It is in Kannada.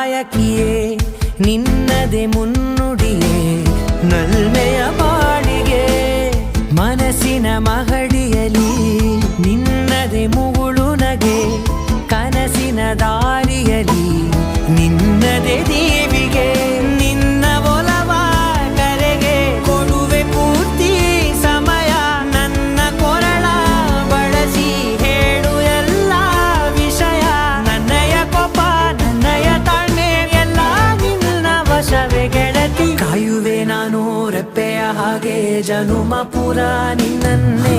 ನಾಯಕಿಯೇ ನಿನ್ನದೆ ಮುನ್ನುಡಿಯೇ ನಲ್ಮೆಯ ಬಾಳಿಗೆ ಮನಸ್ಸಿನ ಮಹಡಿಯಲಿ ನಿನ್ನದೆ ಮುಗುಳು ನಗೆ ಕನಸಿನ ದಾರಿಯಲಿ ನಿನ್ನದೆ ದೇವಿಗೆ ನಿನ್ನ ಒಲವ ಕರೆಗೆ ಕೊಡುವೆ ಪೂರ್ತಿ ಸಮಯ ನನ್ನ ಕೊರಳ ಬಳಸಿ ಹೇಳು ಎಲ್ಲ ವಿಷಯ ನನ್ನಯ ಕೋಪ ನನ್ನಯ ತಾಳ್ಮೆ ಎಲ್ಲ ನಿನ್ನ ವಶವೇ ಗೆಳತಿ ಕಾಯುವೆ ನಾನು ರೆಪ್ಪೆಯ ಹಾಗೆ ಜನುಮ ಪುರ ನಿನ್ನನ್ನೇ